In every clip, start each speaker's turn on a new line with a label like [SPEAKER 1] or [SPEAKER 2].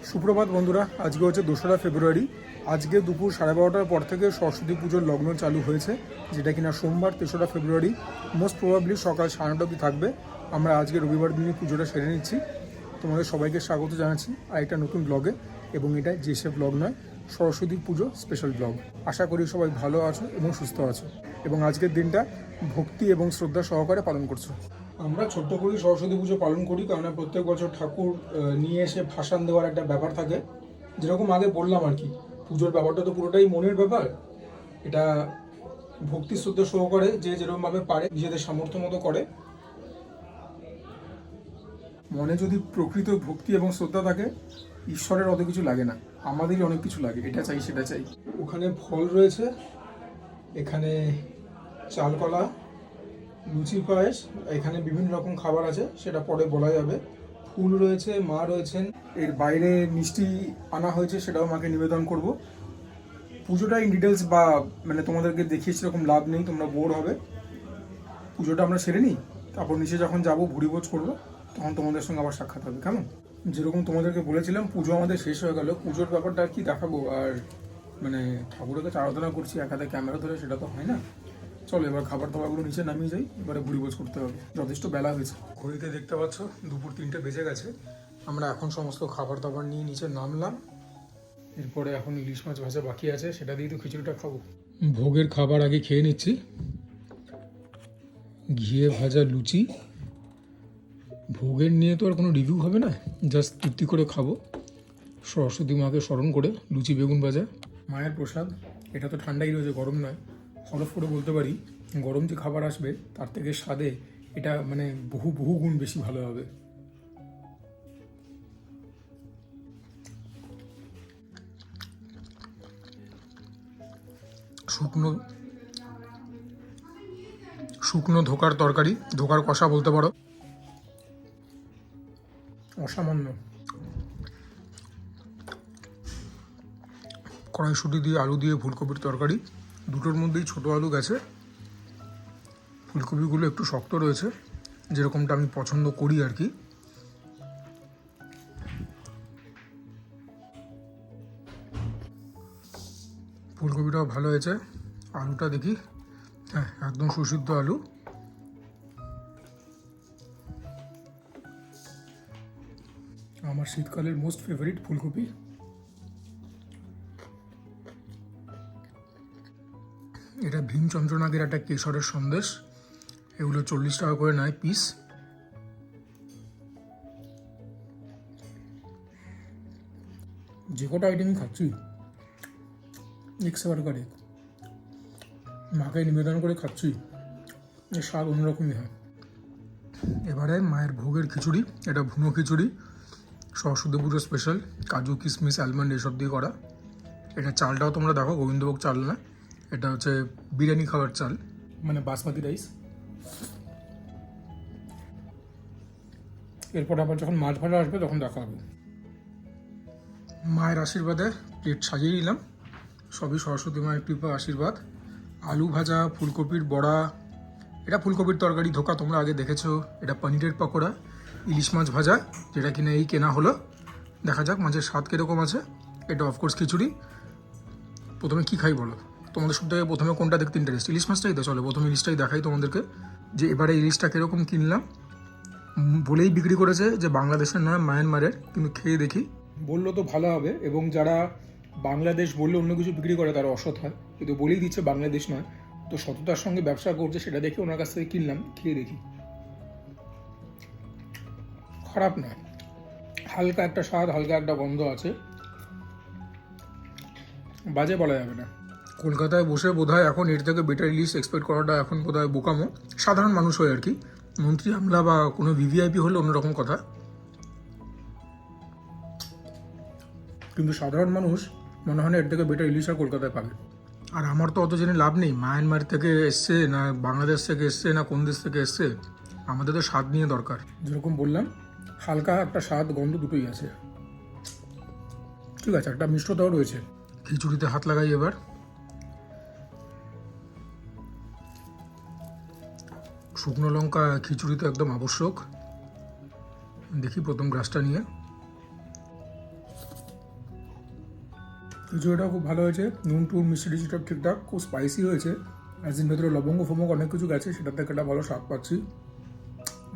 [SPEAKER 1] সুপ্রভাত বন্ধুরা, আজকে হচ্ছে 2রা ফেব্রুয়ারি। আজকে দুপুর 12:30টার পর থেকে সরস্বতী পুজোর লগ্ন চালু হয়েছে, যেটা কিনা সোমবার 3রা ফেব্রুয়ারি মোস্ট প্রবাবলি সকাল 9:30 অবধি থাকবে। আমরা আজকে রবিবার দিনে পুজোটা সেরে নিচ্ছি। তোমাদের সবাইকে স্বাগত জানাচ্ছি আরেকটা নতুন ব্লগে, এবং এটা যেসে ব্লগ নয়, সরস্বতী পুজো স্পেশাল ব্লগ। আশা করি সবাই ভালো আছো এবং সুস্থ আছো, এবং আজকের দিনটা ভক্তি এবং শ্রদ্ধা সহকারে পালন করছো। আমরা ছোট্ট করেই সরস্বতী পুজো পালন করি, কারণ প্রত্যেক বছর ঠাকুর নিয়ে এসে ভাসান দেওয়ার একটা ব্যাপার থাকে। যেরকম আগে বললাম আর কি, পুজোর ব্যাপারটা তো পুরোটাই মনের ব্যাপার। এটা ভক্তি শ্রদ্ধা সহকারে যে যেরকমভাবে পারে নিজেদের সামর্থ্য মতো করে। মনে যদি প্রকৃত ভক্তি এবং শ্রদ্ধা থাকে, ঈশ্বরের অত কিছু লাগে না, আমাদেরই অনেক কিছু লাগে। এটা চাই সেটা চাই। ওখানে ফল রয়েছে, এখানে চালকলা, লুচি পায়েস, এখানে বিভিন্ন রকম খাবার আছে, সেটা পরে বলা যাবে। ফুল রয়েছে, মা রয়েছেন, এর বাইরে মিষ্টি আনা হয়েছে, সেটাও মাকে নিবেদন করব। পুজোটা ইন ডিটেলস বা তোমাদেরকে দেখিয়ে সেরকম লাভ নেই, তোমরা বোর হবে। পুজোটা আমরা সেরে নিই, তারপর নিচে যখন যাবো ভুড়িভোজ করবো, তখন তোমাদের সঙ্গে আবার সাক্ষাৎ হবে, কেমন? যেরকম তোমাদেরকে বলেছিলাম, পুজো আমাদের শেষ হয়ে গেল। পুজোর ব্যাপারটা আর কি দেখাবো, আর ঠাকুরের কাছে আরাধনা করছি এক হাতে ক্যামেরা ধরে, সেটা তো হয় না। চলো এবার খাবার দাবারগুলো নিচে নামিয়ে যাই, এবারে ভুড়িভোজ করতে হবে, যথেষ্ট বেলা হয়েছে। ঘড়িতে দেখতে পাচ্ছ দুপুর 3টে বেজে গেছে। আমরা এখন সমস্ত খাবার দাবার নিয়ে নিচে নামলাম। এরপরে এখন ইলিশ মাছ ভাজা বাকি আছে, সেটা দিয়ে তো খিচুড়িটা খাবো। ভোগের খাবার আগে খেয়ে নিচ্ছি। ঘিয়ে ভাজা লুচি। ভোগের নিয়ে তো আর কোনো রিভিউ হবে না, জাস্ট তৃপ্তি করে খাবো, সরস্বতী মাকে স্মরণ করে। লুচি বেগুন ভাজা মায়ের প্রসাদ। এটা তো ঠান্ডাই রয়েছে, গরম নয়। হলফ করে বলতে পারি, গরম যে খাবার আসবে তার থেকে স্বাদে এটা বহু বহু গুণ বেশি ভালো হবে। শুকনো শুকনো ধোকার তরকারি, ধোকার কষা বলতে পারো, অসামান্য। কড়াইশুঁটি দিয়ে আলু দিয়ে ফুলকপির তরকারি, দুটোর মধ্যেই ছোটো আলু গেছে। ফুলকপিগুলো একটু শক্ত রয়েছে, যেরকমটা আমি পছন্দ করি আর কি। ফুলকপিটাও ভালো হয়েছে। আলুটা দেখি, হ্যাঁ একদম সুসিদ্ধ আলু। আমার শীতকালের মোস্ট ফেভারিট ফুলকপি। এটা ভীমচন্দ্রনাগের একটা কেশরের সন্দেশ, এগুলো 40 টাকা করে নেয় পিস। যে কটা আইটেমই খাচ্ছি একশো করে, মাকে নিবেদন করে খাচ্ছি, এর স্বাদ অন্যরকমই হয়। এবারে মায়ের ভোগের খিচুড়ি, এটা ভুনো খিচুড়ি, সরস্বতী পুজো স্পেশাল, কাজু কিশমিশ অ্যালমন্ড এসব দিয়ে করা। এটা চালটাও তোমরা দেখো, গোবিন্দভোগ চাল না, এটা হচ্ছে বিরিয়ানি খাওয়ার চাল, বাসমতি রাইস। এরপর আবার যখন মাছ ভাজা আসবে তখন দেখা হবে। মায়ের আশীর্বাদে প্লেট সাজিয়ে নিলাম, সবই সরস্বতী মায়ের কৃপা আশীর্বাদ। আলু ভাজা, ফুলকপির বড়া, এটা ফুলকপির তরকারি ধোকা তোমরা আগে দেখেছো। এটা পনিরের পকোড়া, ইলিশ মাছ ভাজা, যেটা কিনা এই কেনা হলো। দেখা যাক মাছের স্বাদ কীরকম আছে। এটা অফকোর্স খিচুড়ি। প্রথমে কি খাই বলো, তোমাদের সব থেকে প্রথমে কোনটা দেখতে ইন্টারেস্ট? ইলিশ মাছটাই তো, চলো প্রথমে ইলিশটাই দেখাই তোমাদেরকে, যে এবারে ইলিশটা কীরকম কিনলাম। বলেই বিক্রি করেছে যে বাংলাদেশের নয়, মায়ানমারের, কিন্তু খেয়ে দেখি। বললো তো ভালো হবে, এবং যারা বাংলাদেশ বললে অন্য কিছু বিক্রি করে তারা অসৎ হয়, কিন্তু বলেই দিচ্ছে বাংলাদেশ নয়, তো সততার সঙ্গে ব্যবসা করছে, সেটা দেখে ওনার কাছ থেকে কিনলাম, খেয়ে দেখি। খারাপ না, হালকা একটা স্বাদ, হালকা একটা গন্ধ আছে, বাজে বলা যাবে না। কলকাতায় বসে বোধহয় এখন এর থেকে বেটার ইলিশ এক্সপেক্ট করাটা এখন বোধহয় বোকামো, সাধারণ মানুষ হয় আর কি। মন্ত্রী আমলা বা কোনো ভিভিআইপি হলে অন্যরকম কথা, কিন্তু সাধারণ মানুষ মনে হয় না এর থেকে বেটার ইলিশ আর কলকাতায় পাবে। আর আমার তো অত জেনে লাভ নেই, মায়ানমার থেকে এসছে না বাংলাদেশ থেকে এসছে না কোন দেশ থেকে এসছে, আমাদের তো স্বাদ নিয়ে দরকার। যেরকম বললাম, হালকা একটা স্বাদ গন্ধ দুটোই আছে, ঠিক আছে, একটা মিষ্টতাও রয়েছে। খিচুড়িতে হাত লাগাই এবার। শুকনো লঙ্কা খিচুড়িতে একদম আবশ্যক। দেখি প্রথম গ্রাসটা নিয়ে। খিচুড়িটাও খুব ভালো হয়েছে, নুন টুন মিষ্টি টিষ্টি সব ঠিকঠাক, খুব স্পাইসি হয়েছে, আর দিন ভেতরে লবঙ্গ ফবঙ্গ অনেক কিছু গেছে, সেটার থেকে একটা ভালো স্বাদ পাচ্ছি,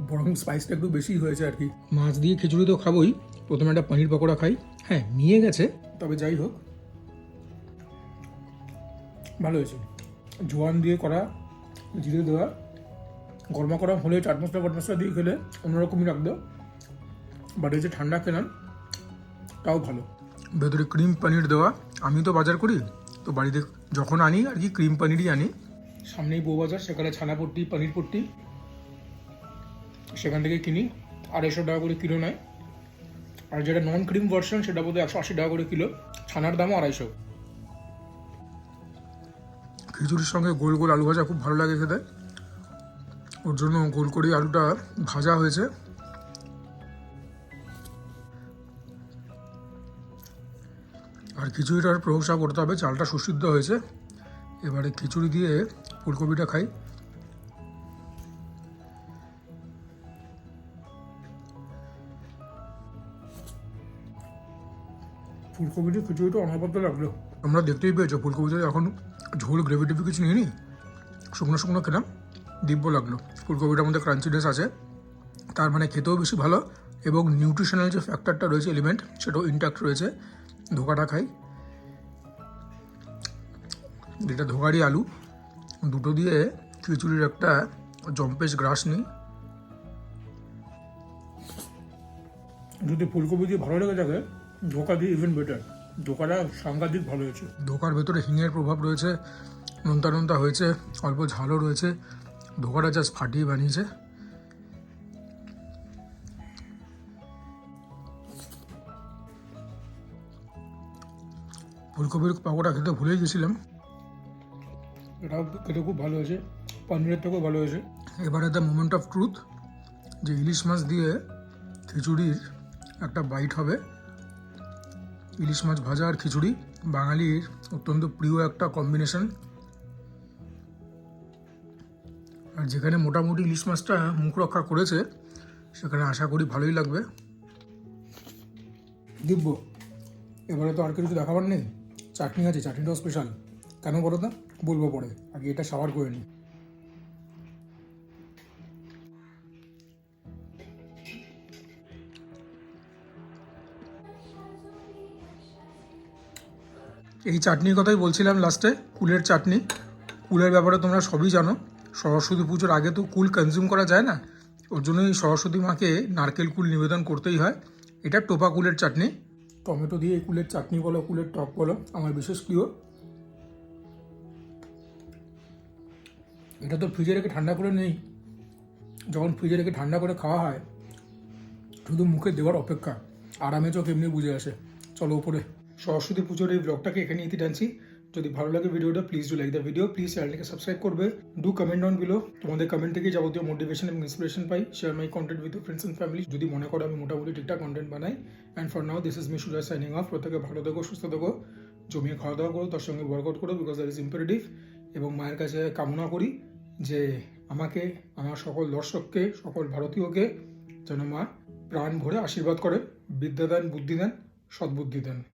[SPEAKER 1] বরং স্পাইসটা একটু বেশি হয়েছে আর কি। মাছ দিয়ে খিচুড়ি তো খাবোই, প্রথমে একটা পনির পকোড়া খাই। হ্যাঁ নিয়ে গেছে, তবে যাই হোক ভালো হয়েছে। জোয়ান দিয়ে করা, জিরে দেওয়া, গরমা গরম হলে চাট মশলা ফট মশলা দিয়ে খেলে অন্যরকমই লাগতো, বাট এই যে ঠান্ডা খেলাম তাও ভালো। ভেতরে ক্রিম পনির দেওয়া, আমি তো বাজার করি, তো বাড়িতে যখন আনি আর কি ক্রিম পনিরই আনি। সামনেই বউ বাজার, সেখানে ছানা পট্টি পনির পট্টি সেখান থেকে কিনি, 250 টাকা করে কিলো নেয়। আর যেটা নন ক্রিম ভার্সন সেটা বোধহয় 180 টাকা করে কিলো, ছানার দামও 250। খিচুড়ির সঙ্গে গোল গোল আলু ভাজা খুব ভালো লাগে খেতে, ওর জন্য গোল করে আলুটা ভাজা হয়েছে। আর খিচুড়িটার প্রশংসা করতে হবে, চালটা সুসিদ্ধ হয়েছে। এবারে খিচুড়ি দিয়ে ফুলকপিটা খাই। ফুলকপিটা খিচুড়িটা অনবদ্য লাগলো। আমরা দেখতেই পেয়েছো ফুলকপিতে এখন ঝোল গ্রেভি টেভি কিছু নিয়ে নি, শুকনো শুকনো খেলাম, দিব্য লাগলো। ফুলকপিটার মধ্যে ক্রাঞ্চিনেস আছে, তার মানে খেতেও বেশি ভালো, এবং নিউট্রিশনাল যে ফ্যাক্টরটা রয়েছে এলিমেন্ট সেটাও ইনট্যাক্ট রয়েছে। ধোকাটা খাই, যেটা ধোকারি আলু, দুটো দিয়ে খিচুড়ির একটা জম্পেশ গ্রাস নিই। যদি ফুলকপি দিয়ে ভালো লেগে থাকে, ধোকা দিয়ে ইভেন বেটার। ধোকাটা সাংঘাতিক ভালো হয়েছে। ধোকার ভেতরে হিঙের প্রভাব রয়েছে, নোনতা নোনতা হয়েছে, অল্প ঝালও রয়েছে, ধোকাটা জাস্ট ফাটিয়ে বানিয়েছে। ফুলকপির পাকোড়া খেতে ভুলেই গেছিলাম, এটাও খেতে খুব ভালো হয়েছে, পনিরের থেকেও ভালো হয়েছে। এবারে দ্য মোমেন্ট অফ ট্রুথ, যে ইলিশ মাছ দিয়ে খিচুড়ির একটা বাইট হবে। ইলিশ মাছ ভাজা আর খিচুড়ি বাঙালির অত্যন্ত প্রিয় একটা কম্বিনেশন, আর যেখানে মোটামুটি ইলিশ মাছটা মুখ রক্ষা করেছে সেখানে আশা করি ভালোই লাগবে। দিব্য। এবারে তো আর কিছু দেখাবার নেই, চাটনি আছে, চাটনিটাও স্পেশাল। কেন বলো না, বলবো পরে, আগে এটা সাবার করে নিই। এই চাটনির কথাই বলছিলাম লাস্টে, কুলের চাটনি। কুলের ব্যাপারে তোমরা সবই জানো, সরস্বতী পুজোর আগে তো কুল কনজিউম করা যায় না, ওর জন্যই সরস্বতী মাকে নারকেল কুল নিবেদন করতেই হয়। এটা টোপা কুলের চাটনি, টমেটো দিয়ে কুলের চাটনি বলো, কুলের টক বলো, আমার বিশেষ প্রিয়। এটা তো ফ্রিজে রেখে ঠান্ডা করে নেই, যখন ফ্রিজে রেখে ঠান্ডা করে খাওয়া হয় শুধু মুখে দেওয়ার অপেক্ষা, আরামে চোখ এমনি বুঝে আসে। চলো উপরে। সরস্বতী পুজোর এই ব্লগটাকে এখানে ইতি টানছি। যদি ভালো লাগে ভিডিওটা, please do like the video, please চ্যানেলটাকে সাবস্ক্রাইব করবে, ডু কমেন্ট ডাউন বিলো। তোমাদের কমেন্ট থেকেই যাবতীয় মোটিভেশন এবং ইন্সপিরেশন পাই। Share my content with friends and family, যদি মনে করো আমি মোটামুটি ঠিকঠাক কন্টেন্ট বানাই। And for now this is me Sujoy signing off. প্রত্যেকে ভালো থেকো, সুস্থ থেকো, জমিয়ে খাওয়া দাওয়া করো, তার সঙ্গে ওয়ার্কআউট করো, বিকজ দ্যাট ইজ ইম্পারেটিভ। এবং মায়ের কাছে কামনা করি যে আমাকে, আমার সকল দর্শককে, সকল ভারতীয়কে যেন মা প্রাণ ভরে আশীর্বাদ করে, বিদ্যা দেন, বুদ্ধি দেন, সদ্বুদ্ধি দেন।